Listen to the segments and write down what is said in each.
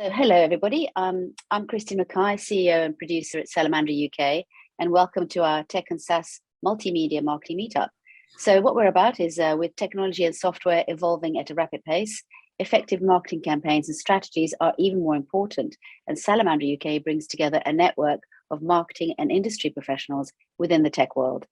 So hello, everybody. I'm MacKay, CEO and producer at Salamandra.uk, and welcome to our Tech and SaaS Multimedia Marketing Meetup. So what we're about is with technology and software evolving at a rapid pace, effective marketing campaigns and strategies are even more important, and Salamandra.uk brings together a network of marketing and industry professionals within the tech world.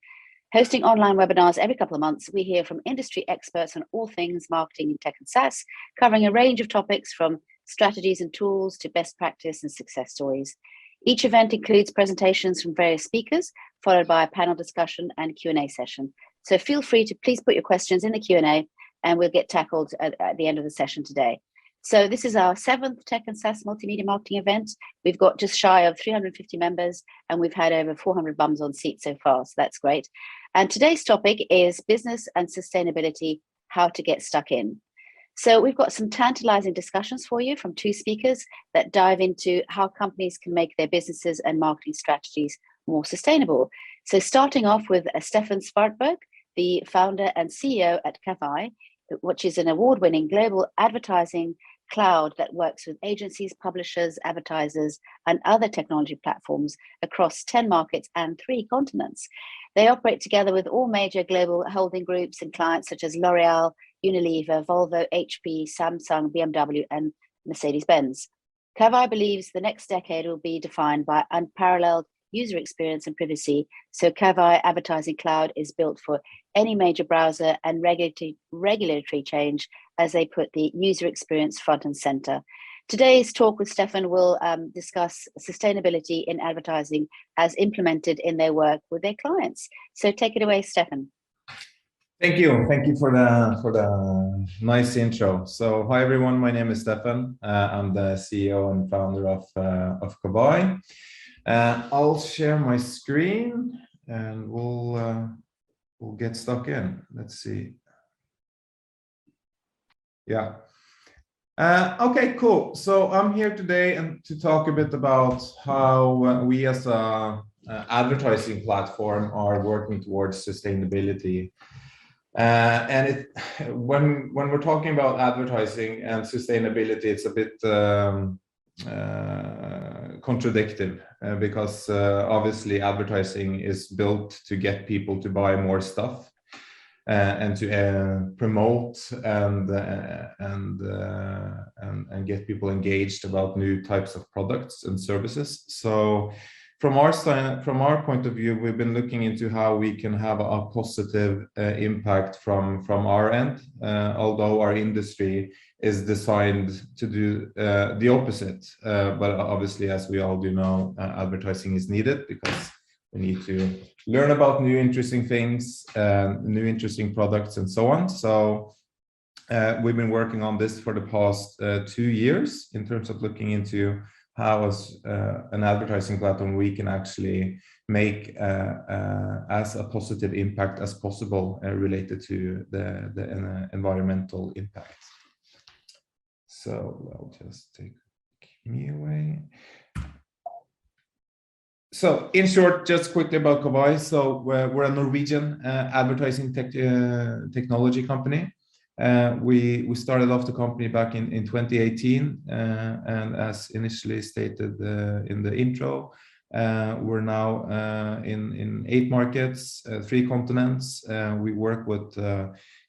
Hosting online webinars every couple of months, we hear from industry experts on all things marketing in tech and SaaS, covering a range of topics from strategies and tools to best practice and success stories. Each event includes presentations from various speakers, followed by a panel discussion and Q&A session. So feel free to please put your questions in the Q&A and we'll get tackled at the end of the session today. So this is our 7th Tech and SaaS Multimedia Marketing event. We've got just shy of 350 members and we've had over 400 bums on seats so far, so that's great. And today's topic is business and sustainability, how to get stuck in. So we've got some tantalising discussions for you from 2 speakers that dive into how companies can make their businesses and marketing strategies more sustainable. So starting off with Steffen Svartberg, the founder and CEO at Cavai, which is an award-winning global advertising cloud that works with agencies, publishers, advertisers, and other technology platforms across 10 markets and 3 continents. They operate together with all major global holding groups and clients such as L'Oreal, Unilever, Volvo, HP, Samsung, BMW, and Mercedes-Benz. Kobay believes the next decade will be defined by unparalleled user experience and privacy, so Cavai Advertising Cloud is built for any major browser and regulatory change as they put the user experience front and center. Today's talk with Steffen will discuss sustainability in advertising as implemented in their work with their clients. So take it away, Steffen. Thank you for the nice intro. So hi everyone, my name is Steffen. I'm the CEO and founder of Kobay. I'll share my screen and we'll get stuck in. Let's see. Yeah. Okay, cool. So I'm here today and to talk a bit about how we as a advertising platform are working towards sustainability. When we're talking about advertising and sustainability, it's a bit contradictory because obviously advertising is built to get people to buy more stuff and to promote and get people engaged about new types of products and services. So from our point of view, we've been looking into how we can have a positive impact from our end, although our industry is designed to do the opposite. But obviously, as we all do know, advertising is needed because we need to learn about new interesting things, new interesting products, and so on. So we've been working on this for the past 2 years in terms of looking into how as an advertising platform we can actually make as a positive impact as possible related to the environmental impact. So I'll just take me away. So in short, just quickly about Kobay. So we're a Norwegian advertising technology company. We started off the company back in 2018, and as initially stated in the intro, we're now in 8 markets, 3 continents. We work with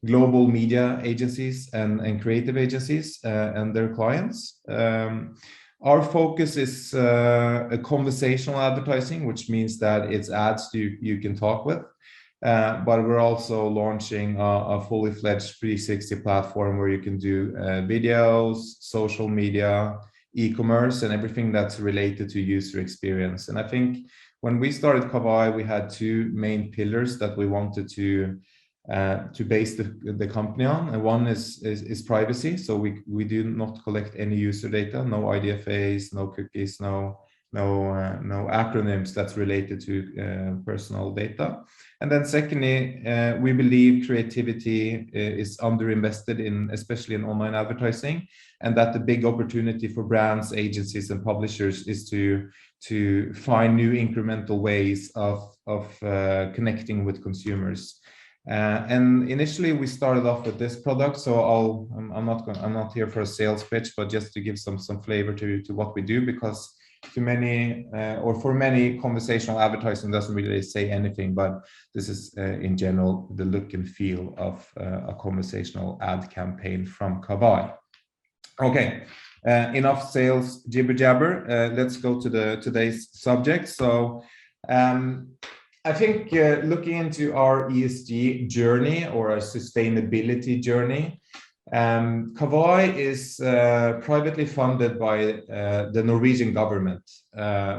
global media agencies and creative agencies and their clients. Our focus is a conversational advertising, which means that it's ads you can talk with. But we're also launching a fully fledged 360 platform where you can do videos, social media, e-commerce, and everything that's related to user experience. And I think when we started Kavai, we had 2 main pillars that we wanted to base the company on. And one is privacy. So we do not collect any user data, no IDFAs, no cookies, no acronyms that's related to personal data. And then secondly, we believe creativity is underinvested in, especially in online advertising, and that the big opportunity for brands, agencies, and publishers is to find new incremental ways of connecting with consumers. And initially we started off with this product. So I'm not here for a sales pitch, but just to give some flavor to what we do, because for many conversational advertising doesn't really say anything, but this is in general the look and feel of a conversational ad campaign from Kobay. Okay, enough sales jibber jabber. Let's go to today's subject. So I think looking into our ESG journey or our sustainability journey, Kavai is privately funded by the Norwegian government,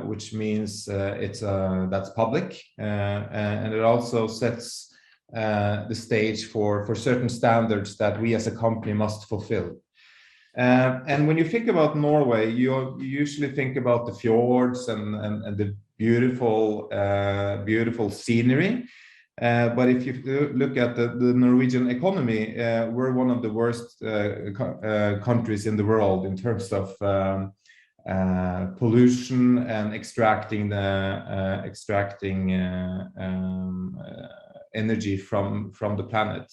which means that's public, and it also sets the stage for certain standards that we as a company must fulfill. And when you think about Norway, you usually think about the fjords and the beautiful scenery. But if you look at the Norwegian economy, we're one of the worst countries in the world in terms of pollution and extracting energy from the planet.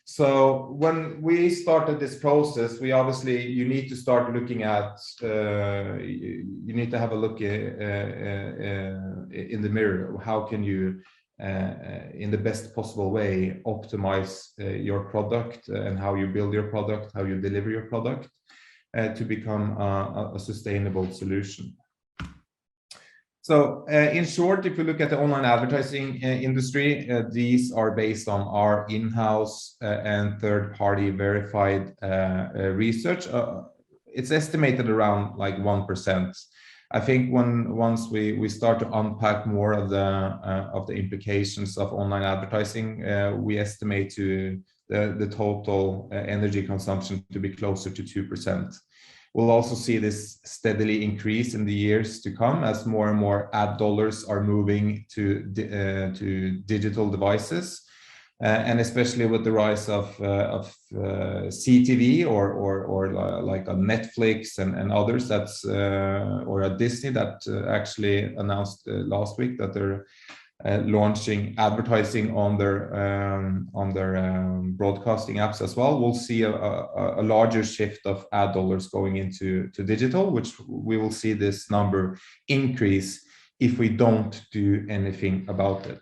So when we started this process, you need to start looking at, you need to have a look in the mirror. How can you, in the best possible way, optimize your product and how you build your product, how you deliver your product to become a sustainable solution. So in short, if you look at the online advertising industry, these are based on our in-house and third-party verified research. It's estimated around like 1%. I think once we start to unpack more of the implications of online advertising, we estimate the total energy consumption to be closer to 2%. We'll also see this steadily increase in the years to come as more and more ad dollars are moving to digital devices, and especially with the rise of CTV or like a Netflix and others, or a Disney that actually announced last week that they're launching advertising on their broadcasting apps as well. We'll see a larger shift of ad dollars going into digital, which we will see this number increase if we don't do anything about it.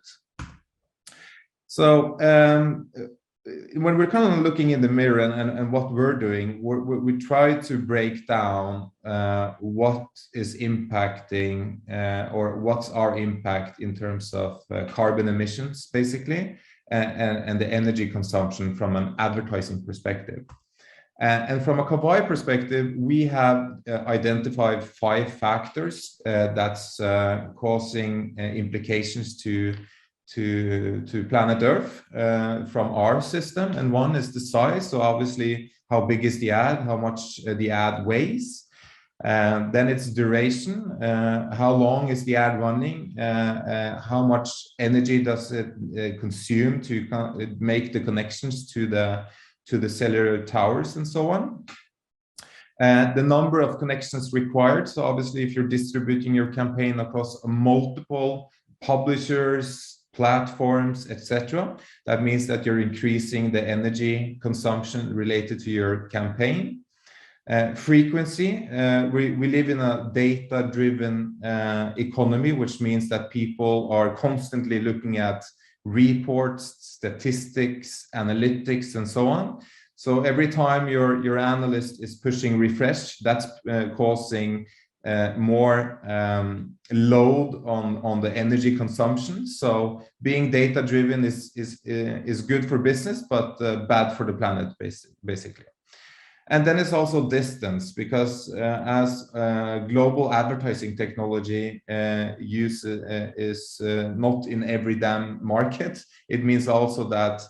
So when we're kind of looking in the mirror and what we're doing, we try to break down what is impacting or what's our impact in terms of carbon emissions, basically, and the energy consumption from an advertising perspective. And from a Kobay perspective, we have identified 5 factors that's causing implications to planet Earth from our system. And one is the size, so obviously how big is the ad, how much the ad weighs, then it's duration, how long is the ad running, how much energy does it consume to make the connections to the cellular towers and so on. The number of connections required, so obviously if you're distributing your campaign across multiple publishers, platforms, etc., that means that you're increasing the energy consumption related to your campaign. Frequency, we live in a data-driven economy, which means that people are constantly looking at reports, statistics, analytics, and so on. So every time your analyst is pushing refresh, that's causing more load on the energy consumption. So being data driven is good for business, but bad for the planet, basically. And then it's also distance, because as global advertising technology is not in every damn market, it means also that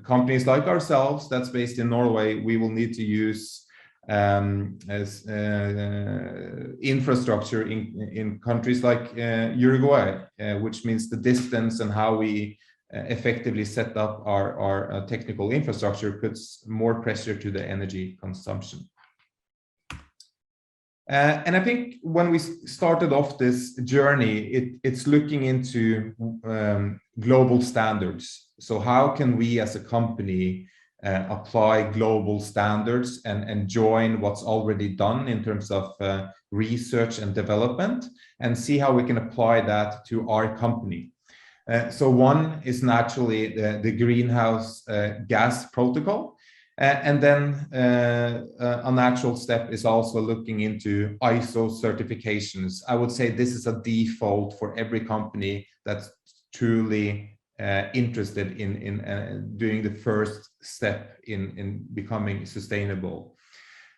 companies like ourselves that's based in Norway, we will need to use infrastructure in countries like Uruguay, which means the distance and how we effectively set up our technical infrastructure puts more pressure to the energy consumption. And I think when we started off this journey, it's looking into global standards. So how can we as a company apply global standards and join what's already done in terms of research and development, and see how we can apply that to our company. So one is naturally the greenhouse gas protocol. And then a natural step is also looking into ISO certifications. I would say this is a default for every company that's truly interested in doing the first step in becoming sustainable.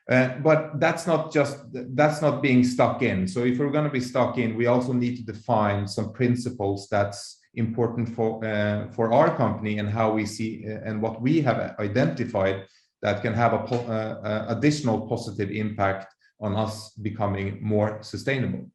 But that's not being stuck in. So if we're going to be stuck in, we also need to define some principles that's important for our company, and how we see and what we have identified that can have a additional positive impact on us becoming more sustainable.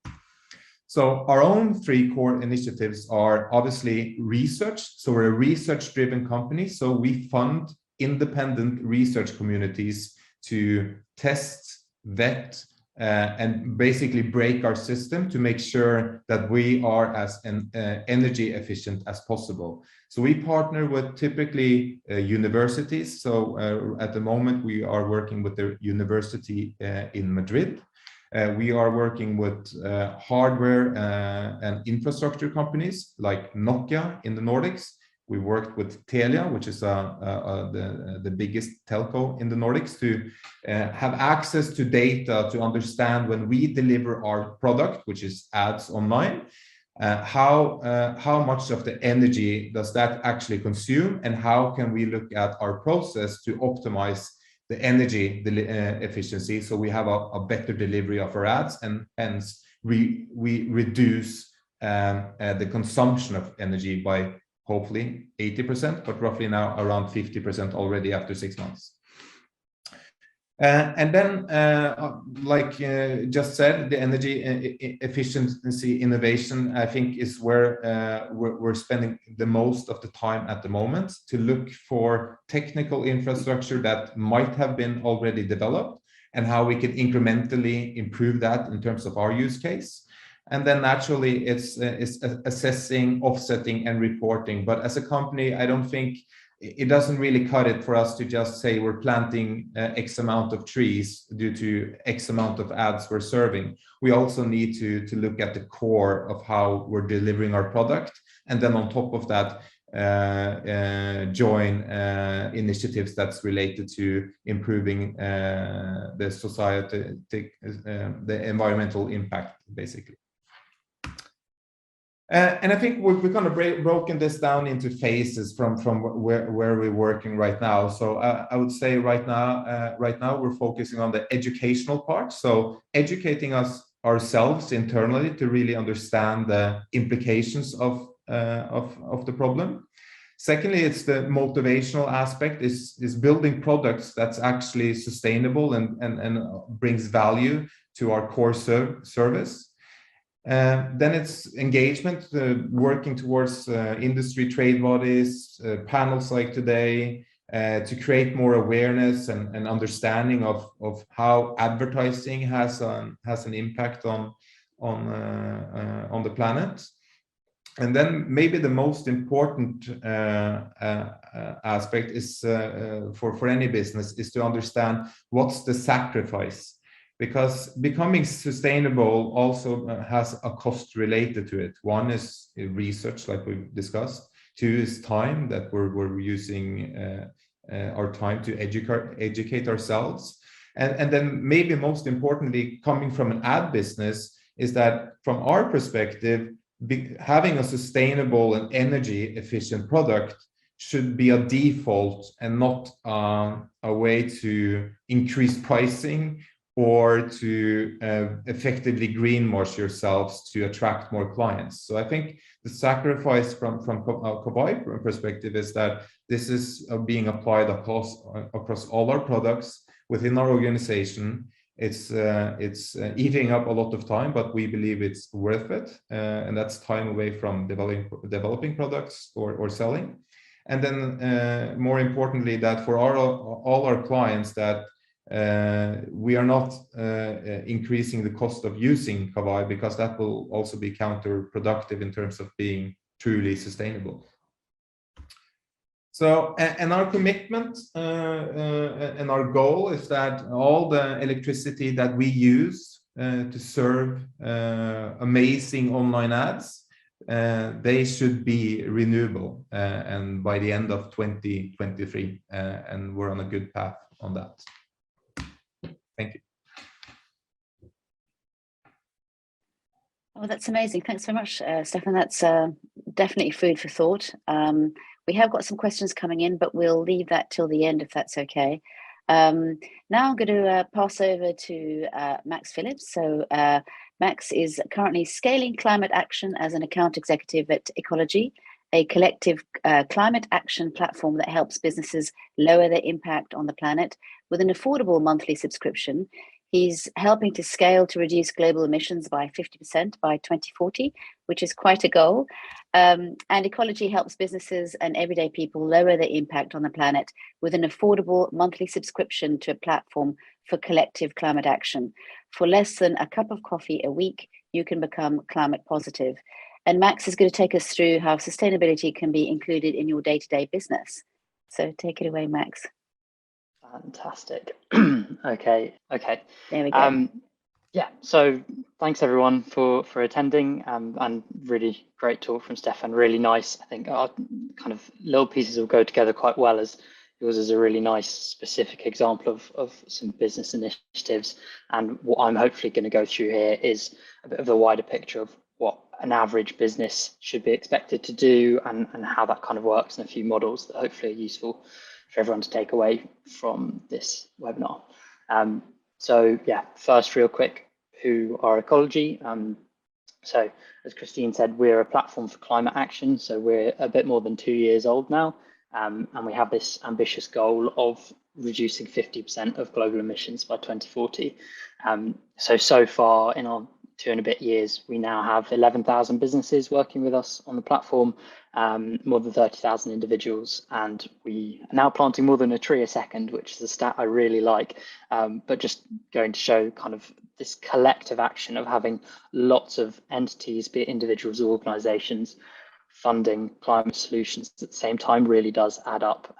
So our own 3 core initiatives are obviously research. So we're a research-driven company. So we fund independent research communities to test, vet, and basically break our system to make sure that we are as energy efficient as possible. So we partner with typically universities. So at the moment we are working with the university in Madrid. We are working with hardware and infrastructure companies like Nokia in the Nordics. We worked with Telia, which is the biggest telco in the Nordics, to have access to data to understand when we deliver our product, which is ads online, how much of the energy does that actually consume, and how can we look at our process to optimize the energy efficiency, so we have a better delivery of our ads, and hence we reduce the consumption of energy by hopefully 80%, but roughly now around 50% already after 6 months. And then, like just said, the energy efficiency innovation, I think, is where we're spending the most of the time at the moment, to look for technical infrastructure that might have been already developed and how we can incrementally improve that in terms of our use case. And then naturally it's assessing, offsetting, and reporting. But as a company, I don't think it doesn't really cut it for us to just say we're planting X amount of trees due to X amount of ads we're serving. We also need to look at the core of how we're delivering our product. And then on top of that, join initiatives that's related to improving the society, the environmental impact, basically. And I think we've kind of broken this down into phases from where we're working right now. So I would say right now we're focusing on the educational part. So educating ourselves internally to really understand the implications of the problem. Secondly, it's the motivational aspect, is building products that's actually sustainable and brings value to our core service. Then it's engagement, working towards industry trade bodies, panels like today, to create more awareness and understanding of how advertising has an impact on the planet. And then maybe the most important aspect is for any business is to understand what's the sacrifice. Because becoming sustainable also has a cost related to it. One is research, like we've discussed. 2 is time, that we're using our time to educate ourselves. And then maybe most importantly, coming from an ad business, is that from our perspective, having a sustainable and energy efficient product should be a default and not a way to increase pricing or to effectively greenwash yourselves to attract more clients. So I think the sacrifice from Kobay perspective is that this is being applied across all our products within our organization. It's eating up a lot of time, but we believe it's worth it, and that's time away from developing products or selling. And then more importantly, that for all our clients, that we are not increasing the cost of using Kavai, because that will also be counterproductive in terms of being truly sustainable. So, and our commitment and our goal is that all the electricity that we use to serve amazing online ads, they should be renewable, and by the end of 2023, and we're on a good path on that. Thank you. Oh, that's amazing. Thanks so much, Steffen. That's definitely food for thought. We have got some questions coming in, but we'll leave that till the end if that's okay. Now I'm going to pass over to Max Phillips. So Max is currently scaling climate action as an account executive at Ecologi, a collective climate action platform that helps businesses lower their impact on the planet with an affordable monthly subscription. He's helping to scale to reduce global emissions by 50% by 2040, which is quite a goal. And Ecologi helps businesses and everyday people lower their impact on the planet with an affordable monthly subscription to a platform for collective climate action. For less than a cup of coffee a week, you can become climate positive. And Max is going to take us through how sustainability can be included in your day-to-day business. So take it away, Max. Fantastic. Okay. There we go. Yeah, so thanks everyone for attending, and really great talk from Steffen. Really nice. I think our kind of little pieces will go together quite well, as yours is a really nice specific example of some business initiatives. And what I'm hopefully going to go through here is a bit of a wider picture of what an average business should be expected to do, and how that kind of works, and a few models that hopefully are useful for everyone to take away from this webinar. So yeah, first real quick, who are Ecologi? So as Christine said, we're a platform for climate action. So we're a bit more than 2 years old now. And we have this ambitious goal of reducing 50% of global emissions by 2040. So far in our 2 and a bit years, we now have 11,000 businesses working with us on the platform, more than 30,000 individuals, and we are now planting more than a tree a second, which is a stat I really like, but just going to show kind of this collective action of having lots of entities, be it individuals or organizations, funding climate solutions at the same time really does add up.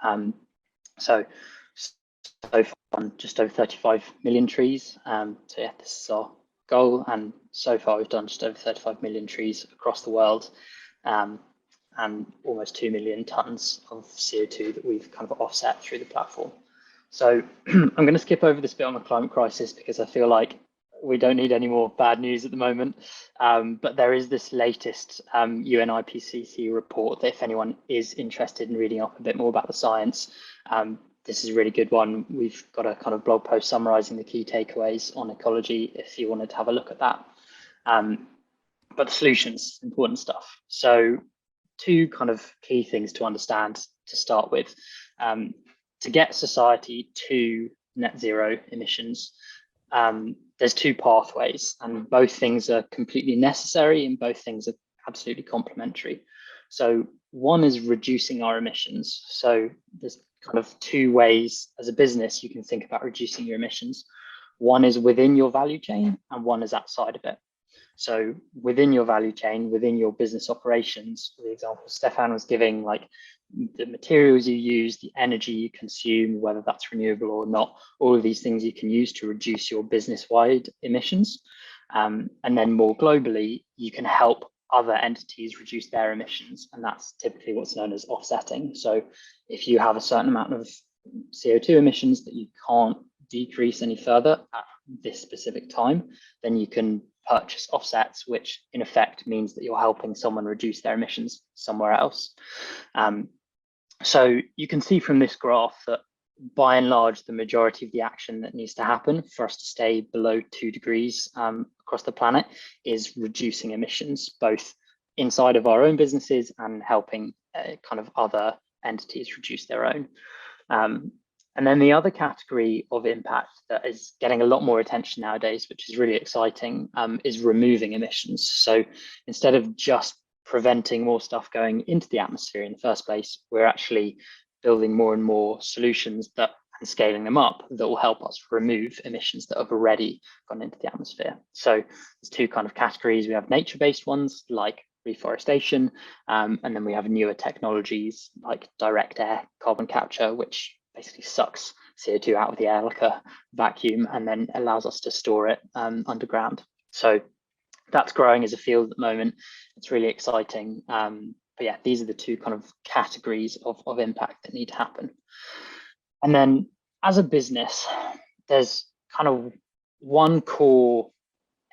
So far, just over 35 million trees. So yeah, this is our goal, and so far we've done just over 35 million trees across the world, and almost 2 million tons of CO2 that we've kind of offset through the platform. So I'm going to skip over this bit on the climate crisis because I feel like we don't need any more bad news at the moment, but there is this latest UN IPCC report that if anyone is interested in reading up a bit more about the science, this is a really good one. We've got a kind of blog post summarizing the key takeaways on Ecologi if you wanted to have a look at that. But the solutions, important stuff. So 2 kind of key things to understand to start with. To get society to net zero emissions, there's 2 pathways, and both things are completely necessary and both things are absolutely complementary. So one is reducing our emissions. So there's kind of 2 ways as a business you can think about reducing your emissions. One is within your value chain and one is outside of it. So within your value chain, within your business operations, the example Steffen was giving, like the materials you use, the energy you consume, whether that's renewable or not, all of these things you can use to reduce your business-wide emissions. And then more globally, you can help other entities reduce their emissions, and that's typically what's known as offsetting. So if you have a certain amount of CO2 emissions that you can't decrease any further at this specific time, then you can purchase offsets, which in effect means that you're helping someone reduce their emissions somewhere else. So you can see from this graph that by and large, the majority of the action that needs to happen for us to stay below 2 degrees across the planet is reducing emissions, both inside of our own businesses and helping kind of other entities reduce their own. And then the other category of impact that is getting a lot more attention nowadays, which is really exciting, is removing emissions. So instead of just preventing more stuff going into the atmosphere in the first place, we're actually building more and more solutions that and scaling them up that will help us remove emissions that have already gone into the atmosphere. So there's 2 kind of categories. We have nature-based ones like reforestation, and then we have newer technologies like direct air carbon capture, which basically sucks CO2 out of the air like a vacuum and then allows us to store it underground. So that's growing as a field at the moment. It's really exciting. But yeah, these are the two kind of categories of impact that need to happen. And then as a business, there's kind of one core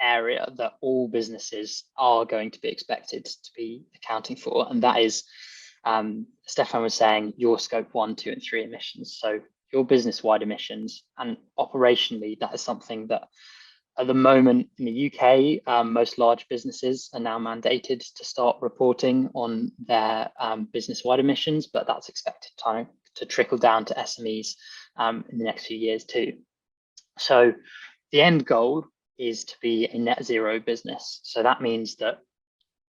area that all businesses are going to be expected to be accounting for, and that is, Steffen was saying, your scope 1, 2, and 3 emissions. So your business-wide emissions, and operationally, that is something that at the moment in the UK, most large businesses are now mandated to start reporting on their business-wide emissions, but that's expected to trickle down to SMEs in the next few years too. So the end goal is to be a net zero business. So that means that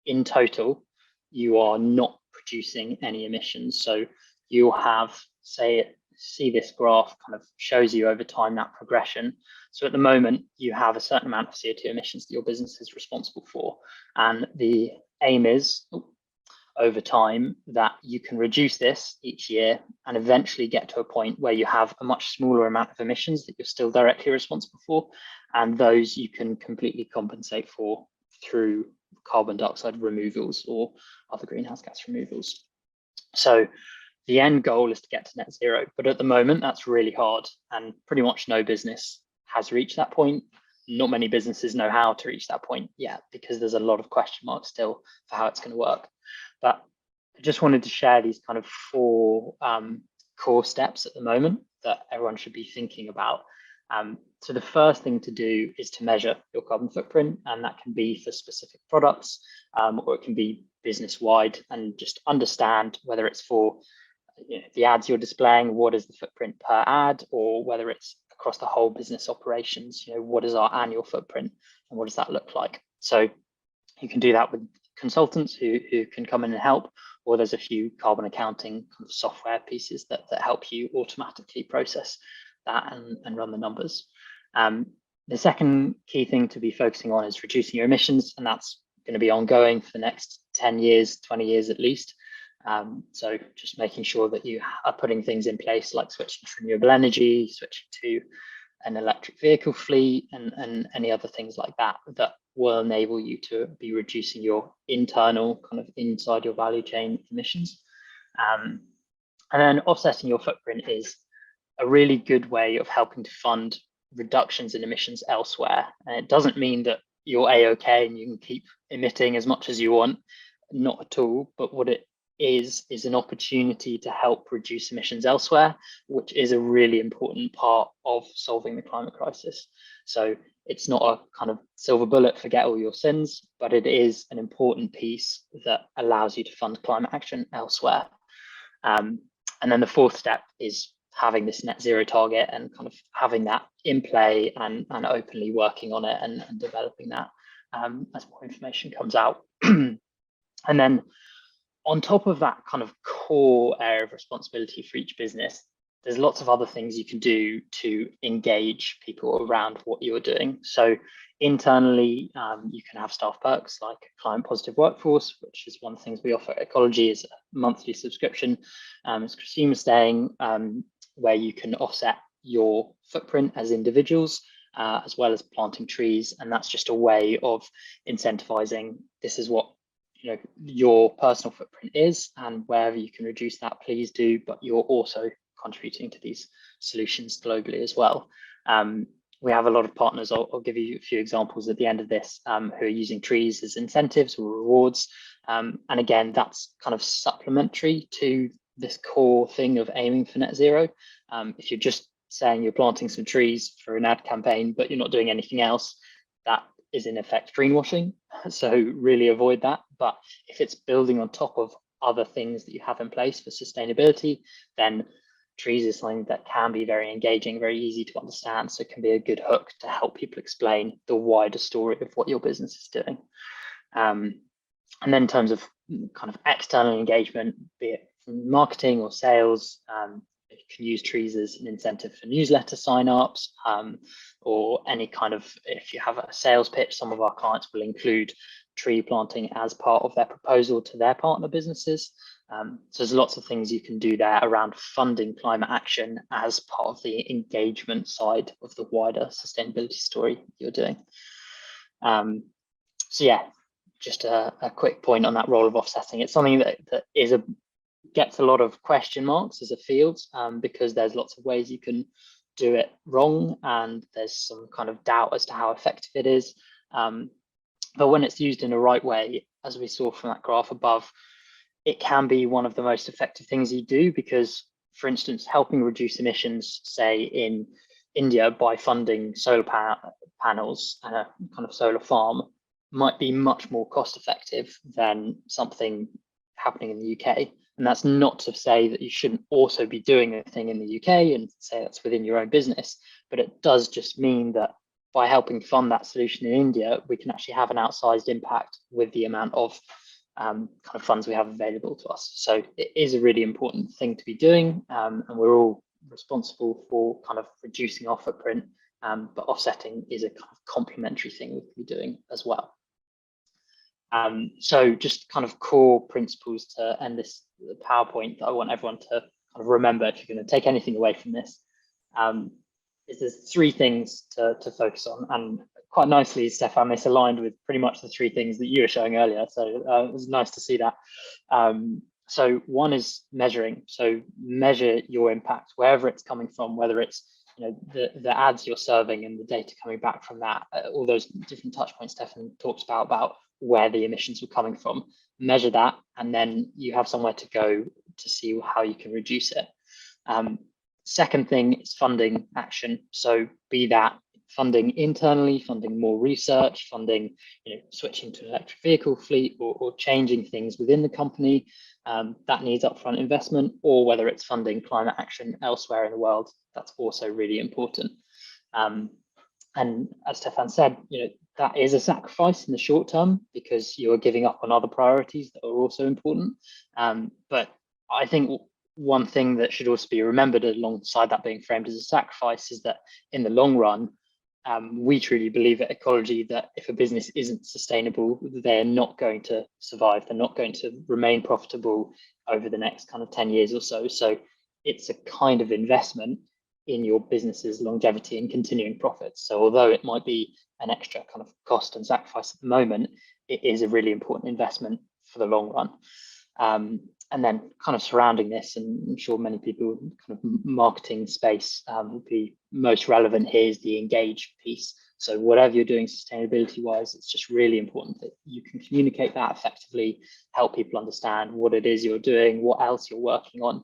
in total, you are not producing any emissions. So you'll have, see this graph kind of shows you over time that progression. So at the moment, you have a certain amount of CO2 emissions that your business is responsible for. And the aim is over time that you can reduce this each year and eventually get to a point where you have a much smaller amount of emissions that you're still directly responsible for. And those you can completely compensate for through carbon dioxide removals or other greenhouse gas removals. So the end goal is to get to net zero, but at the moment that's really hard and pretty much no business has reached that point. Not many businesses know how to reach that point yet because there's a lot of question marks still for how it's going to work. But I just wanted to share these kind of 4 core steps at the moment that everyone should be thinking about. So the first thing to do is to measure your carbon footprint, and that can be for specific products, or it can be business-wide, and just understand whether it's for the ads you're displaying, what is the footprint per ad, or whether it's across the whole business operations, what is our annual footprint and what does that look like? So you can do that with consultants who can come in and help, or there's a few carbon accounting kind of software pieces that help you automatically process that and run the numbers. The second key thing to be focusing on is reducing your emissions, and that's going to be ongoing for the next 10 years, 20 years at least. So just making sure that you are putting things in place like switching to renewable energy, switching to an electric vehicle fleet, and any other things like that will enable you to be reducing your internal kind of inside your value chain emissions. And then offsetting your footprint is a really good way of helping to fund reductions in emissions elsewhere. And it doesn't mean that you're A-okay and you can keep emitting as much as you want, not at all, but what it is an opportunity to help reduce emissions elsewhere, which is a really important part of solving the climate crisis. So it's not a kind of silver bullet, forget all your sins, but it is an important piece that allows you to fund climate action elsewhere. And then the fourth step is having this net zero target and kind of having that in play and openly working on it and developing that as more information comes out. And then on top of that kind of core area of responsibility for each business, there's lots of other things you can do to engage people around what you're doing. So internally, you can have staff perks like client positive workforce, which is one of the things we offer at Ecology, is a monthly subscription, as Christine was saying, where you can offset your footprint as individuals, as well as planting trees. And that's just a way of incentivizing, this is what your personal footprint is, and wherever you can reduce that, please do, but you're also contributing to these solutions globally as well. We have a lot of partners, I'll give you a few examples at the end of this, who are using trees as incentives or rewards. And again, that's kind of supplementary to this core thing of aiming for net zero. If you're just saying you're planting some trees for an ad campaign, but you're not doing anything else, that is in effect greenwashing. So really avoid that. But if it's building on top of other things that you have in place for sustainability, then trees is something that can be very engaging, very easy to understand. So it can be a good hook to help people explain the wider story of what your business is doing. And then in terms of kind of external engagement, be it from marketing or sales, can use trees as an incentive for newsletter signups, or any kind of, if you have a sales pitch, some of our clients will include tree planting as part of their proposal to their partner businesses. So there's lots of things you can do there around funding climate action as part of the engagement side of the wider sustainability story you're doing. So yeah, just a quick point on that role of offsetting. It's something that gets a lot of question marks as a field, because there's lots of ways you can do it wrong, and there's some kind of doubt as to how effective it is. But when it's used in the right way, as we saw from that graph above, it can be one of the most effective things you do, because, for instance, helping reduce emissions, say in India, by funding solar panels and a kind of solar farm, might be much more cost effective than something happening in the UK. And that's not to say that you shouldn't also be doing a thing in the UK and say that's within your own business, but it does just mean that by helping fund that solution in India, we can actually have an outsized impact with the amount of kind of funds we have available to us. So it is a really important thing to be doing, and we're all responsible for kind of reducing our footprint, but offsetting is a kind of complementary thing we can be doing as well. So just kind of core principles to end this PowerPoint that I want everyone to kind of remember if you're going to take anything away from this, is there's 3 things to focus on, and quite nicely, Steffen, this aligned with pretty much the 3 things that you were showing earlier, so it was nice to see that. So one is measuring. So measure your impact wherever it's coming from, whether it's the ads you're serving and the data coming back from that, all those different touch points Steffen talked about where the emissions were coming from. Measure that, and then you have somewhere to go to see how you can reduce it. Second thing is funding action. So be that funding internally, funding more research, funding, switching to an electric vehicle fleet, or changing things within the company, that needs upfront investment, or whether it's funding climate action elsewhere in the world, that's also really important. And as Steffen said, that is a sacrifice in the short term because you are giving up on other priorities that are also important. But I think one thing that should also be remembered alongside that being framed as a sacrifice is that in the long run, we truly believe at Ecology that if a business isn't sustainable, they're not going to survive. They're not going to remain profitable over the next kind of 10 years or so. So it's a kind of investment in your business's longevity and continuing profits. So although it might be an extra kind of cost and sacrifice at the moment, it is a really important investment for the long run. And then kind of surrounding this, and I'm sure many people in kind of marketing space would be most relevant here, is the engage piece. So whatever you're doing sustainability wise, it's just really important that you can communicate that effectively, help people understand what it is you're doing, what else you're working on,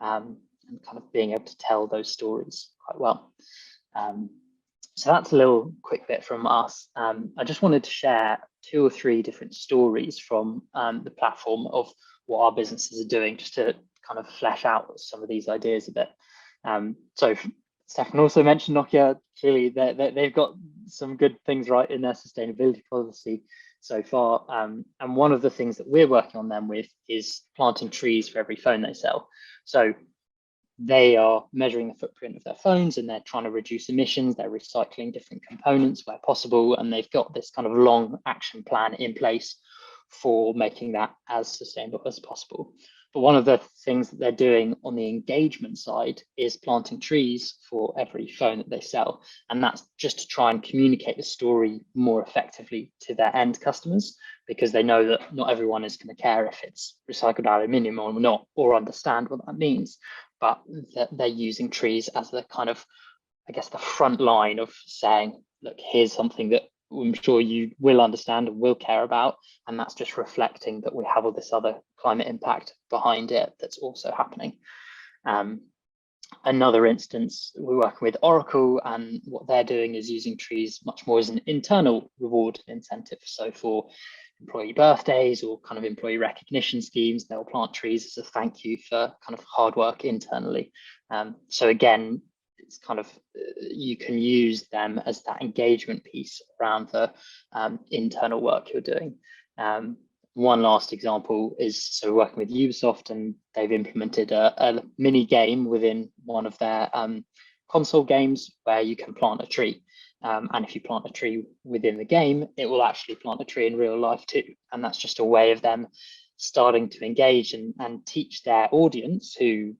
and kind of being able to tell those stories quite well. So that's a little quick bit from us. I just wanted to share 2 or 3 different stories from the platform of what our businesses are doing, just to kind of flesh out some of these ideas a bit. So Steffen also mentioned Nokia. Clearly, they've got some good things right in their sustainability policy so far. And one of the things that we're working on them with is planting trees for every phone they sell. So they are measuring the footprint of their phones, and they're trying to reduce emissions. They're recycling different components where possible, and they've got this kind of long action plan in place for making that as sustainable as possible. But one of the things that they're doing on the engagement side is planting trees for every phone that they sell. And that's just to try and communicate the story more effectively to their end customers, because they know that not everyone is going to care if it's recycled aluminium or not, or understand what that means. But they're using trees as the kind of, I guess, the front line of saying, look, here's something that I'm sure you will understand and will care about. And that's just reflecting that we have all this other climate impact behind it that's also happening. Another instance, we're working with Oracle, and what they're doing is using trees much more as an internal reward incentive. So for employee birthdays or kind of employee recognition schemes, they'll plant trees as a thank you for kind of hard work internally. So again, it's kind of, you can use them as that engagement piece around the internal work you're doing. One last example is, so we're working with Ubisoft, and they've implemented a mini game within one of their console games where you can plant a tree. And if you plant a tree within the game, it will actually plant a tree in real life too. And that's just a way of them starting to engage and teach their audience, who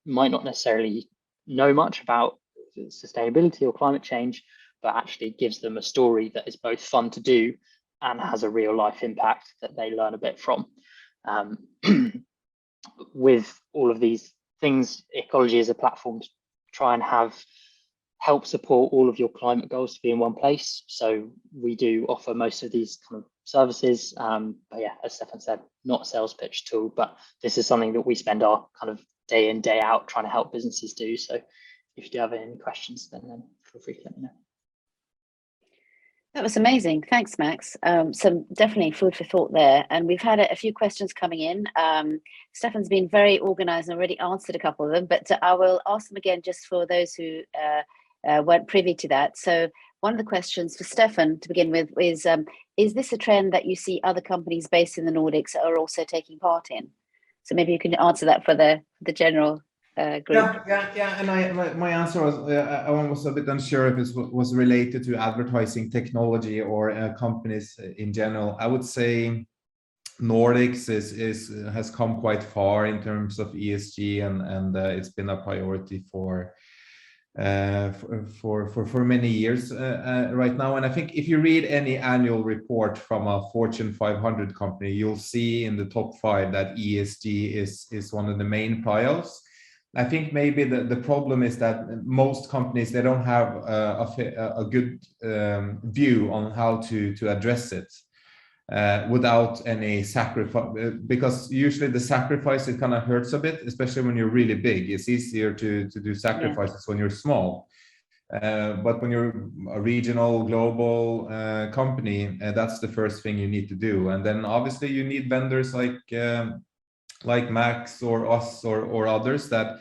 might not necessarily know much about sustainability or climate change, but actually gives them a story that is both fun to do and has a real life impact that they learn a bit from. With all of these things, Ecology is a platform to try and help support all of your climate goals to be in one place. So we do offer most of these kind of services. But yeah, as Steffen said, not a sales pitch tool, but this is something that we spend our kind of day in, day out trying to help businesses do. So if you do have any questions, then feel free to let me know. That was amazing. Thanks, Max. Some definitely food for thought there. And we've had a few questions coming in. Steffen's been very organized and already answered a couple of them, but I will ask them again just for those who weren't privy to that. So one of the questions for Steffen to begin with is this a trend that you see other companies based in the Nordics are also taking part in? So maybe you can answer that for the general group. Yeah. And my answer was I was a bit unsure if it was related to advertising technology or companies in general. I would say Nordics has come quite far in terms of ESG, and it's been a priority for many years right now. And I think if you read any annual report from a Fortune 500 company, you'll see in the top 5 that ESG is one of the main priors. I think maybe the problem is that most companies, they don't have a good view on how to address it without any sacrifice, because usually the sacrifice, it kind of hurts a bit, especially when you're really big. It's easier to do sacrifices when you're small. But when you're a regional, global company, that's the first thing you need to do. And then obviously you need vendors like Max or us or others that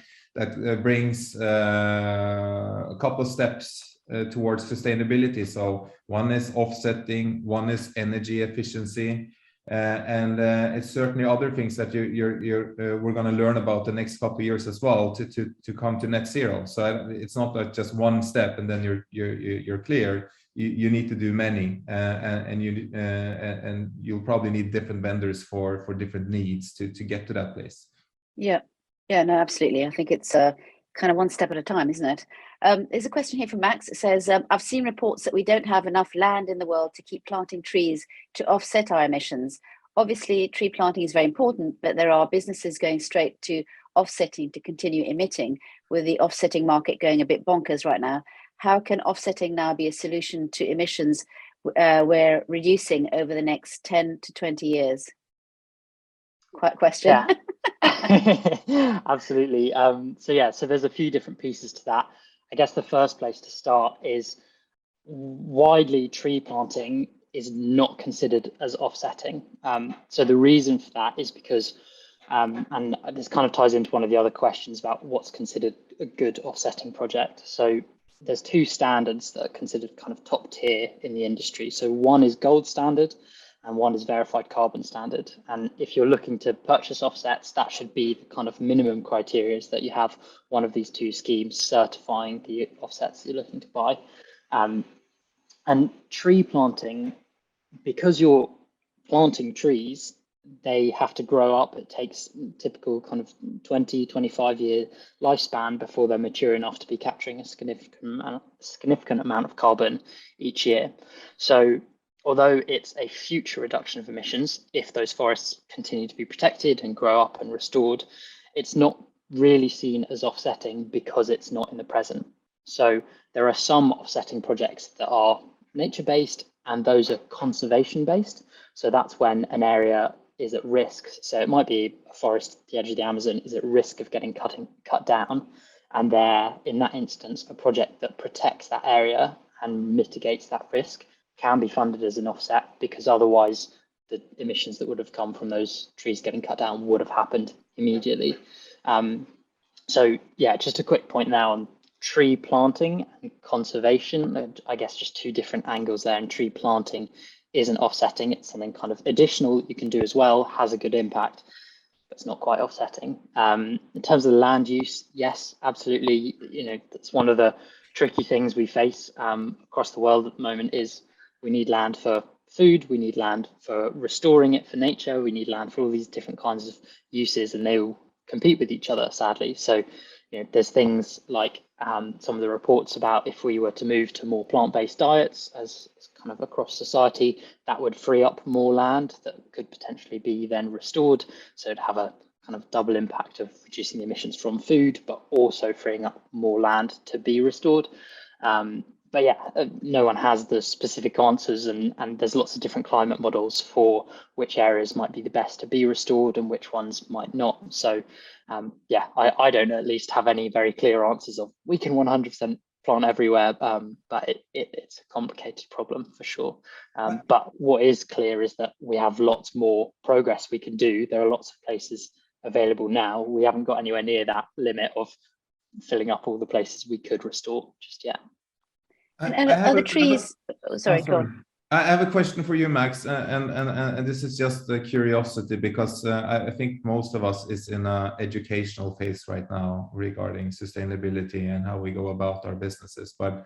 brings a couple of steps towards sustainability. So one is offsetting, one is energy efficiency, and it's certainly other things that we're going to learn about the next couple of years as well to come to net zero. So it's not like just one step and then you're clear. You need to do many, and you'll probably need different vendors for different needs to get to that place. Yeah, no, absolutely. I think it's kind of one step at a time, isn't it? There's a question here from Max. It says, I've seen reports that we don't have enough land in the world to keep planting trees to offset our emissions. Obviously, tree planting is very important, but there are businesses going straight to offsetting to continue emitting, with the offsetting market going a bit bonkers right now. How can offsetting now be a solution to emissions we're reducing over the next 10 to 20 years? Quite a question. Yeah. Absolutely. So there's a few different pieces to that. I guess the first place to start is widely tree planting is not considered as offsetting. So the reason for that is because, and this kind of ties into one of the other questions about what's considered a good offsetting project. So there's 2 standards that are considered kind of top tier in the industry. So one is gold standard and one is verified carbon standard. And if you're looking to purchase offsets, that should be the kind of minimum criteria, is that you have one of these 2 schemes certifying the offsets you're looking to buy. And tree planting, because you're planting trees, they have to grow up. It takes typical kind of 20, 25 year lifespan before they're mature enough to be capturing a significant amount of carbon each year. So although it's a future reduction of emissions, if those forests continue to be protected and grow up and restored, it's not really seen as offsetting because it's not in the present. So there are some offsetting projects that are nature-based, and those are conservation-based. So that's when an area is at risk. So it might be a forest at the edge of the Amazon is at risk of getting cut down. And there, in that instance, a project that protects that area and mitigates that risk can be funded as an offset, because otherwise the emissions that would have come from those trees getting cut down would have happened immediately. So yeah, just a quick point now on tree planting and conservation. I guess just 2 different angles there. And tree planting isn't offsetting. It's something kind of additional that you can do as well, has a good impact, but it's not quite offsetting. In terms of land use, yes, absolutely. That's one of the tricky things we face across the world at the moment is we need land for food, we need land for restoring it for nature, we need land for all these different kinds of uses, and they all compete with each other, sadly. So there's things like some of the reports about if we were to move to more plant-based diets as kind of across society, that would free up more land that could potentially be then restored. So it'd have a kind of double impact of reducing the emissions from food, but also freeing up more land to be restored. But yeah, no one has the specific answers, and there's lots of different climate models for which areas might be the best to be restored and which ones might not. So yeah, I don't at least have any very clear answers of we can 100% plant everywhere, but it's a complicated problem for sure. But what is clear is that we have lots more progress we can do. There are lots of places available now. We haven't got anywhere near that limit of filling up all the places we could restore just yet. And are the trees? Sorry, go on. I have a question for you, Max, and this is just a curiosity because I think most of us is in an educational phase right now regarding sustainability and how we go about our businesses. But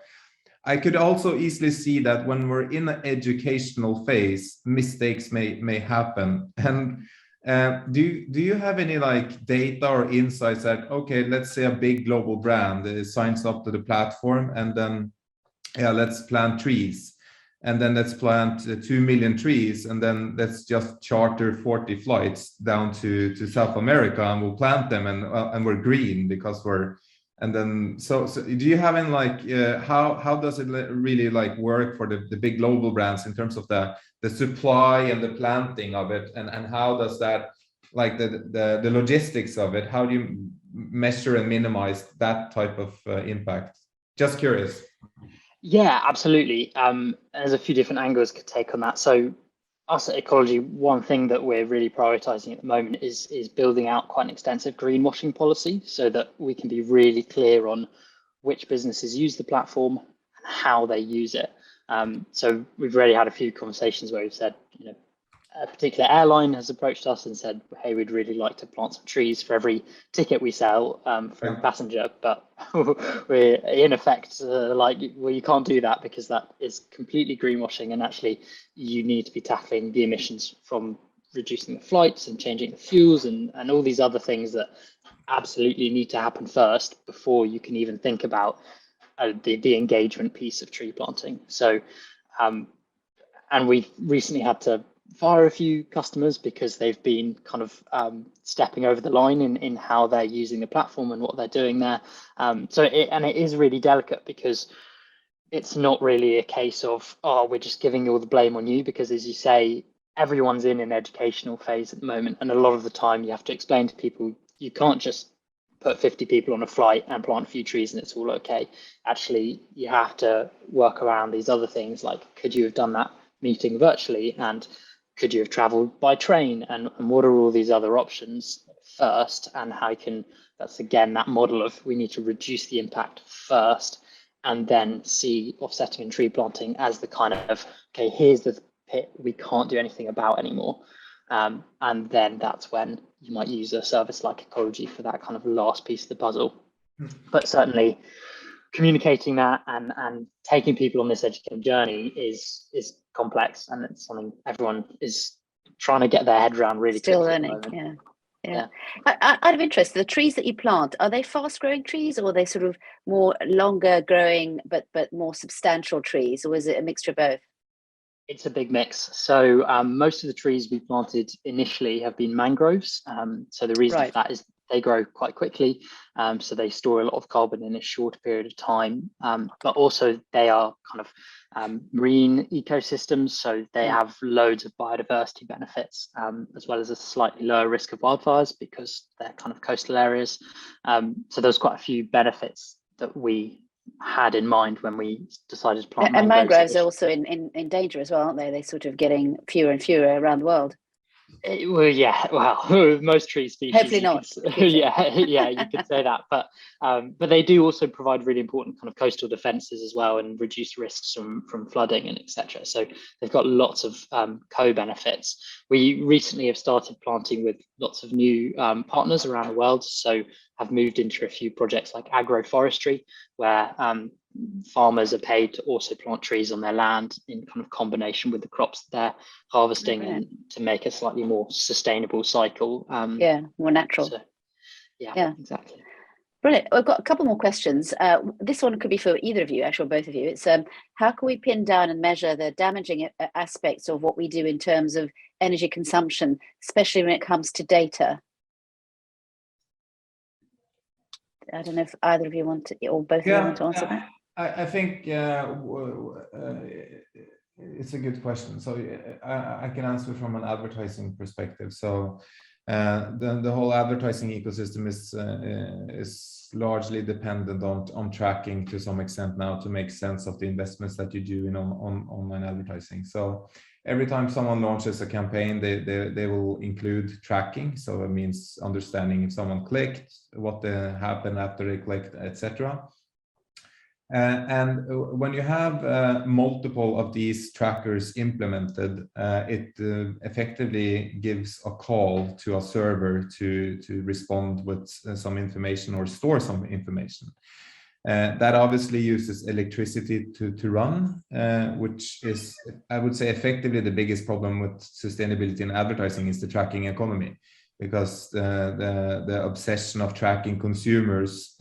I could also easily see that when we're in an educational phase, mistakes may happen. And do you have any like data or insights that, okay, let's say a big global brand signs up to the platform, and then let's plant trees, and then let's plant 2 million trees, and then let's just charter 40 flights down to South America, and we'll plant them, and we're green because we're, and then so do you have any like how does it really like work for the big global brands in terms of the supply and the planting of it, and how does that, like the logistics of it, how do you measure and minimize that type of impact? Just curious. Yeah, absolutely. There's a few different angles to take on that. So us at Ecology, one thing that we're really prioritizing at the moment is building out quite an extensive greenwashing policy so that we can be really clear on which businesses use the platform and how they use it. So we've already had a few conversations where we've said, a particular airline has approached us and said, hey, we'd really like to plant some trees for every ticket we sell for every passenger, but we're in effect like, well, you can't do that because that is completely greenwashing, and actually you need to be tackling the emissions from reducing the flights and changing the fuels and all these other things that absolutely need to happen first before you can even think about the engagement piece of tree planting. So, and we've recently had to fire a few customers because they've been kind of stepping over the line in how they're using the platform and what they're doing there. So it is really delicate because it's not really a case of, oh, we're just giving all the blame on you, because as you say, everyone's in an educational phase at the moment. And a lot of the time you have to explain to people, you can't just put 50 people on a flight and plant a few trees and it's all okay. Actually, you have to work around these other things, like could you have done that meeting virtually, and could you have traveled by train, and what are all these other options first, and how you can, that's again that model of we need to reduce the impact first and then see offsetting and tree planting as the kind of, okay, here's the pit we can't do anything about anymore. And then that's when you might use a service like Ecology for that kind of last piece of the puzzle. But certainly communicating that and taking people on this educational journey is complex, and it's something everyone is trying to get their head around really still quickly. learning. Yeah. Out of interest, the trees that you plant, are they fast growing trees, or are they sort of more longer growing but more substantial trees, or is it a mixture of both? It's a big mix. So most of the trees we planted initially have been mangroves. So the reason for that is they grow quite quickly. So they store a lot of carbon in a short period of time, but also they are kind of marine ecosystems. So they have loads of biodiversity benefits, as well as a slightly lower risk of wildfires because they're kind of coastal areas. So there's quite a few benefits that we had in mind when we decided to plant mangroves. And mangroves are also in danger as well, aren't they? They're sort of getting fewer and fewer around the world. Well, yeah, well, most tree species. Hopefully not. Yeah, you could say that. But they do also provide really important kind of coastal defences as well, and reduce risks from flooding and etc. So they've got lots of co-benefits. We recently have started planting with lots of new partners around the world. So have moved into a few projects like agroforestry, where farmers are paid to also plant trees on their land in kind of combination with the crops they're harvesting, and to make a slightly more sustainable cycle. More natural. So, yeah, exactly. Brilliant. I've got a couple more questions. This one could be for either of you, actually, or both of you. It's how can we pin down and measure the damaging aspects of what we do in terms of energy consumption, especially when it comes to data? I don't know if either of you want to, or both of you want to answer that. I think it's a good question. So I can answer from an advertising perspective. So the whole advertising ecosystem is largely dependent on tracking to some extent now to make sense of the investments that you do in online advertising. So every time someone launches a campaign, they will include tracking. So it means understanding if someone clicked, what happened after they clicked, etc. And when you have multiple of these trackers implemented, it effectively gives a call to a server to respond with some information or store some information. That obviously uses electricity to run, which is, I would say, effectively the biggest problem with sustainability in advertising is the tracking economy. Because the obsession of tracking consumers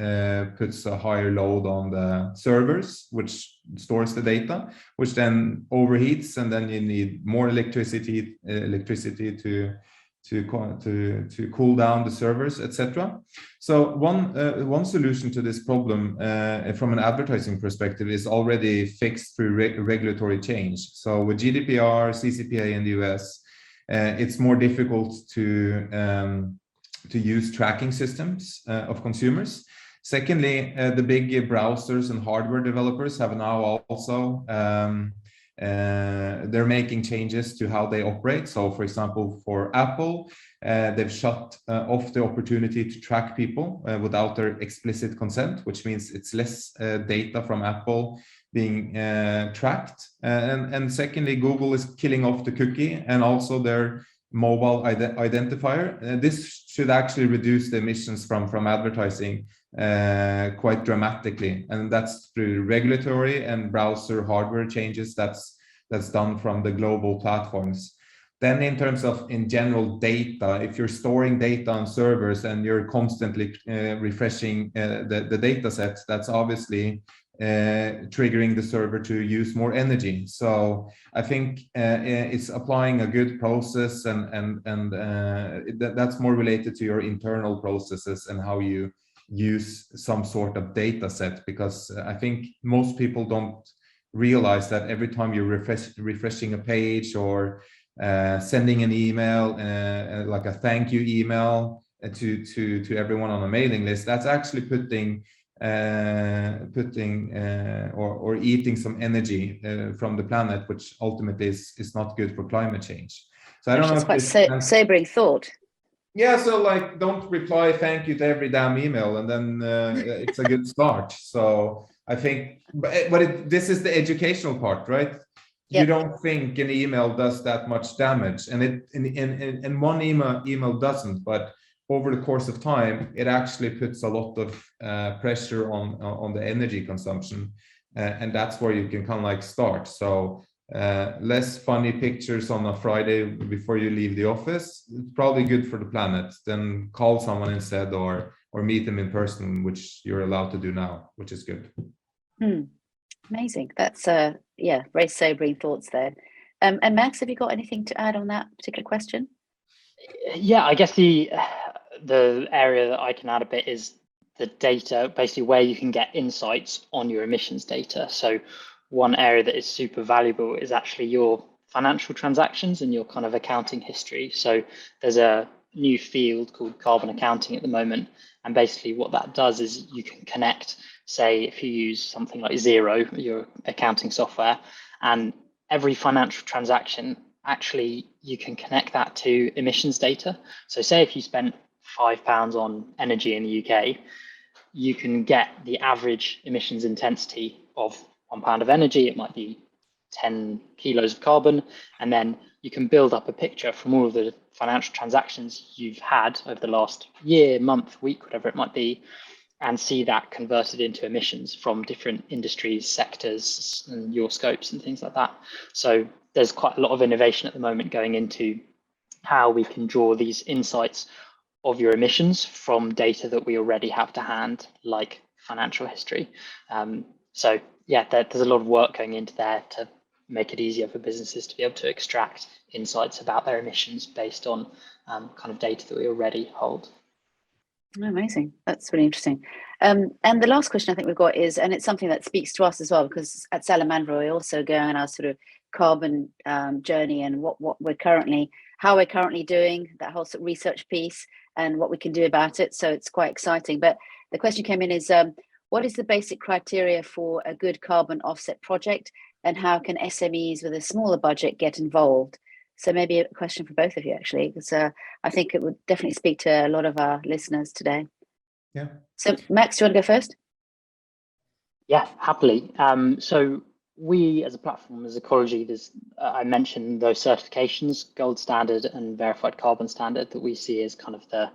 puts a higher load on the servers, which stores the data, which then overheats, and then you need more electricity to cool down the servers, etc. So one solution to this problem from an advertising perspective is already fixed through regulatory change. So with GDPR, CCPA in the US, it's more difficult to use tracking systems of consumers. Secondly, the big browsers and hardware developers have now also they're making changes to how they operate. So, for example, for Apple, they've shut off the opportunity to track people without their explicit consent, which means it's less data from Apple being tracked. And secondly, Google is killing off the cookie and also their mobile identifier. This should actually reduce the emissions from advertising quite dramatically. And that's through regulatory and browser hardware changes that's done from the global platforms. Then in terms of, in general, data, if you're storing data on servers and you're constantly refreshing the data sets, that's obviously triggering the server to use more energy. So I think it's applying a good process, and that's more related to your internal processes and how you use some sort of data set, because I think most people don't realize that every time you're refreshing a page or sending an email, like a thank you email to everyone on a mailing list, that's actually putting or eating some energy from the planet, which ultimately is not good for climate change. So I don't know. It's quite sobering thought. Yeah, so like, don't reply thank you to every damn email, and then it's a good start. So I think, but this is the educational part, right? Yep. You don't think an email does that much damage, and in one email doesn't, but over the course of time, it actually puts a lot of pressure on the energy consumption, and that's where you can kind of like start. So less funny pictures on a Friday before you leave the office, it's probably good for the planet. Then call someone instead, or meet them in person, which you're allowed to do now, which is good. Amazing. That's very sobering thoughts there. And Max, have you got anything to add on that particular question? Yeah, I guess the area that I can add a bit is the data, basically where you can get insights on your emissions data. So one area that is super valuable is actually your financial transactions and your kind of accounting history. So there's a new field called carbon accounting at the moment. And basically what that does is you can connect, say, if you use something like Xero, your accounting software, and every financial transaction actually you can connect that to emissions data. So say if you spent £5 on energy in the UK, you can get the average emissions intensity of £1 of energy. It might be 10 kilos of carbon, and then you can build up a picture from all of the financial transactions you've had over the last year, month, week, whatever it might be, and see that converted into emissions from different industries, sectors, and your scopes and things like that. So there's quite a lot of innovation at the moment going into how we can draw these insights of your emissions from data that we already have to hand, like financial history. So yeah, there's a lot of work going into there to make it easier for businesses to be able to extract insights about their emissions based on kind of data that we already hold. Amazing. That's really interesting. And the last question I think we've got is, and it's something that speaks to us as well, because at Salamandra, we're also going on our sort of carbon journey and how we're currently doing that whole sort of research piece and what we can do about it. So it's quite exciting. But the question came in is, what is the basic criteria for a good carbon offset project, and how can SMEs with a smaller budget get involved? So maybe a question for both of you, actually, because I think it would definitely speak to a lot of our listeners today. Yeah. So Max, do you want to go first? Yeah, happily. So we as a platform, as Ecology, I mentioned those certifications, gold standard and verified carbon standard, that we see as kind of the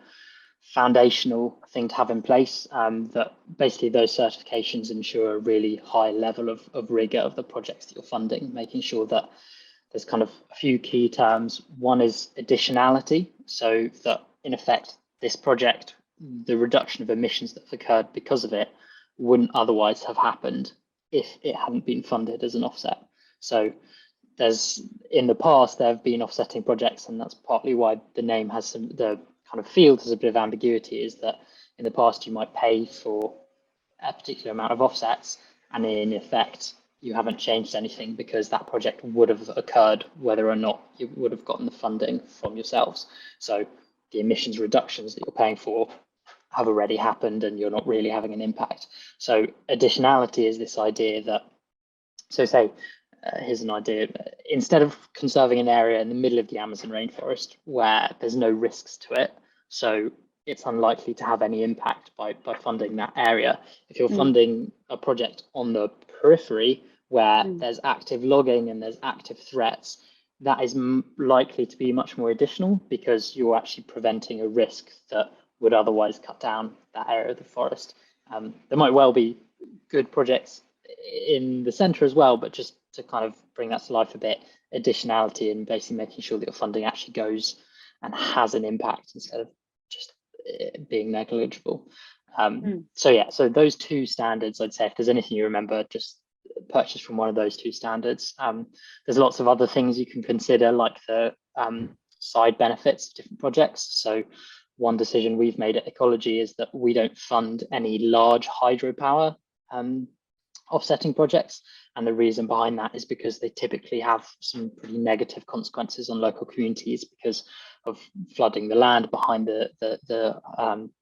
foundational thing to have in place, that basically those certifications ensure a really high level of rigor of the projects that you're funding, making sure that there's kind of a few key terms. One is additionality, so that in effect, this project, the reduction of emissions that have occurred because of it wouldn't otherwise have happened if it hadn't been funded as an offset. So in the past, there have been offsetting projects, and that's partly why the name has the kind of field has a bit of ambiguity, is that in the past you might pay for a particular amount of offsets, and in effect, you haven't changed anything because that project would have occurred whether or not you would have gotten the funding from yourselves. So the emissions reductions that you're paying for have already happened and you're not really having an impact. So additionality is this idea that, so say, here's an idea, instead of conserving an area in the middle of the Amazon rainforest where there's no risks to it, so it's unlikely to have any impact by funding that area. If you're funding a project on the periphery where there's active logging and there's active threats, that is likely to be much more additional, because you're actually preventing a risk that would otherwise cut down that area of the forest. There might well be good projects in the center as well, but just to kind of bring that to life a bit, additionality and basically making sure that your funding actually goes and has an impact instead of just being negligible. So yeah, so those two standards, I'd say if there's anything you remember, just purchase from one of those two standards. There's lots of other things you can consider, like the side benefits of different projects. So one decision we've made at Ecology is that we don't fund any large hydropower offsetting projects. And the reason behind that is because they typically have some pretty negative consequences on local communities because of flooding the land behind the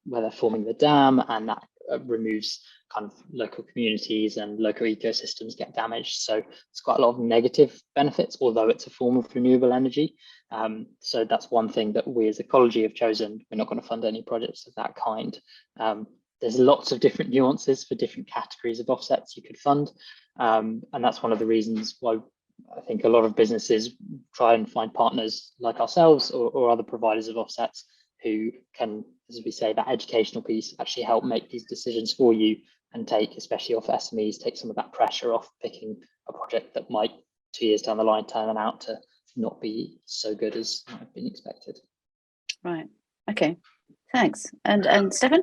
where they're forming the dam, and that removes kind of local communities and local ecosystems get damaged. So it's quite a lot of negative benefits, although it's a form of renewable energy. So that's one thing that we as Ecology have chosen. We're not going to fund any projects of that kind. There's lots of different nuances for different categories of offsets you could fund. And that's one of the reasons why I think a lot of businesses try and find partners like ourselves or other providers of offsets who can, as we say, that educational piece, actually help make these decisions for you and take, especially off SMEs, take some of that pressure off picking a project that might 2 years down the line turn out to not be so good as might have been expected. Right. Okay. Thanks. And Steffen?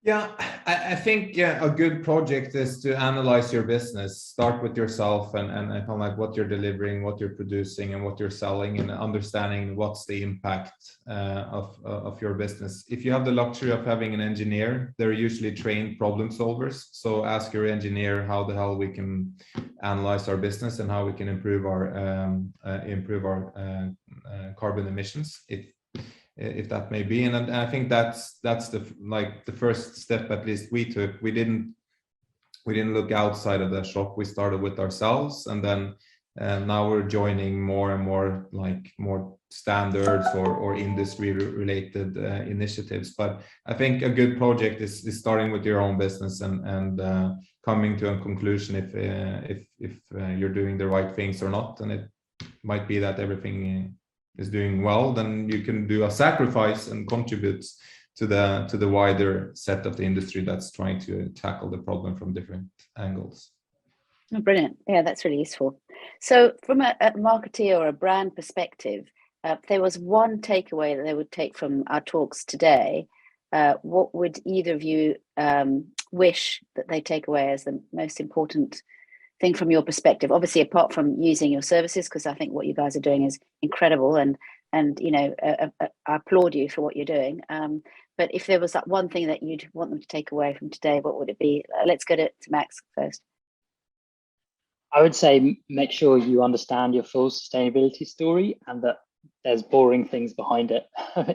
Yeah, I think a good project is to analyze your business, start with yourself and kind of like what you're delivering, what you're producing and what you're selling, and understanding what's the impact of your business. If you have the luxury of having an engineer, they're usually trained problem solvers. So ask your engineer how the hell we can analyze our business and how we can improve our carbon emissions, if that may be. And I think that's the first step, at least we took. We didn't look outside of the shop. We started with ourselves, and then now we're joining more and more, like more standards or industry related initiatives. But I think a good project is starting with your own business and coming to a conclusion if you're doing the right things or not. And it might be that everything is doing well, then you can do a sacrifice and contribute to the wider set of the industry that's trying to tackle the problem from different angles. Oh, brilliant. Yeah, that's really useful. So from a marketer or a brand perspective, if there was one takeaway that they would take from our talks today, what would either of you wish that they take away as the most important thing from your perspective? Obviously, apart from using your services, because I think what you guys are doing is incredible, and you know, I applaud you for what you're doing. But if there was that one thing that you'd want them to take away from today, what would it be? Let's go to Max first. I would say make sure you understand your full sustainability story and that there's boring things behind it,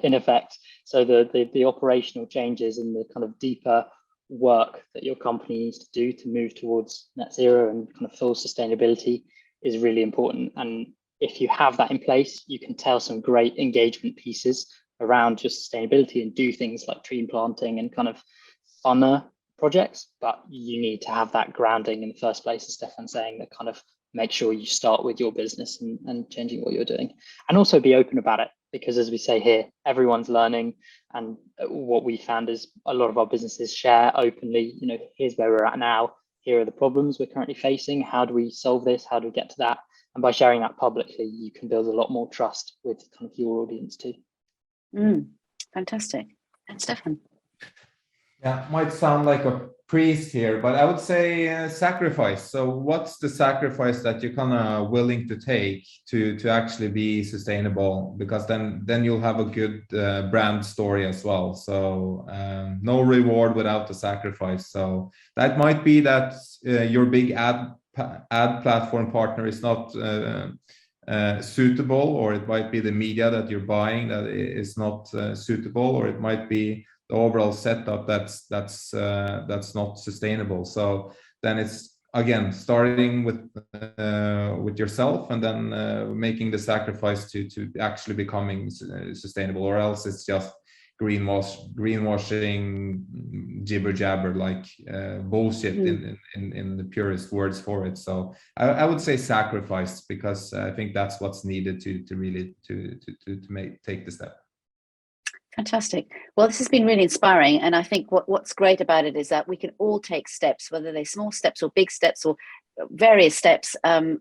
in effect. So the operational changes and the kind of deeper work that your company needs to do to move towards net zero and kind of full sustainability is really important. And if you have that in place, you can tell some great engagement pieces around just sustainability and do things like tree planting and kind of funner projects, but you need to have that grounding in the first place, as Steffen saying, that kind of make sure you start with your business and changing what you're doing, and also be open about it, because as we say here, everyone's learning. And what we found is a lot of our businesses share openly, you know, here's where we're at now, here are the problems we're currently facing, how do we solve this, how do we get to that? And by sharing that publicly, you can build a lot more trust with kind of your audience too. Fantastic. And Steffen? Yeah, might sound like a priest here, but I would say sacrifice. So what's the sacrifice that you're kind of willing to take to actually be sustainable? Because then you'll have a good brand story as well. So no reward without the sacrifice. So that might be that your big ad platform partner is not suitable, or it might be the media that you're buying that is not suitable, or it might be the overall setup that's not sustainable. So then it's again starting with yourself, and then making the sacrifice to actually becoming sustainable, or else it's just greenwashing, jibber jabber, like bullshit in the purest words for it. So I would say sacrifice, because I think that's what's needed to really take the step. Fantastic. Well, this has been really inspiring, and I think what's great about it is that we can all take steps, whether they're small steps or big steps or various steps, and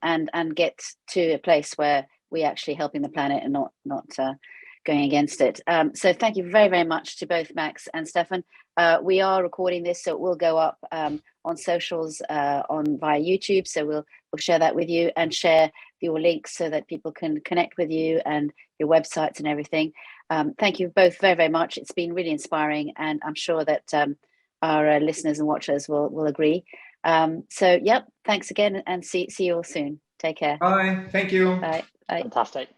get to a place where we're actually helping the planet and not going against it. So thank you very, very much to both Max and Steffen. We are recording this, so it will go up on socials via YouTube. So we'll share that with you and share your links so that people can connect with you and your websites and everything. Thank you both very, very much. It's been really inspiring, and I'm sure that our listeners and watchers will agree. So, yep, thanks again, and see you all soon. Take care. Bye. Thank you. Bye. Bye. Fantastic.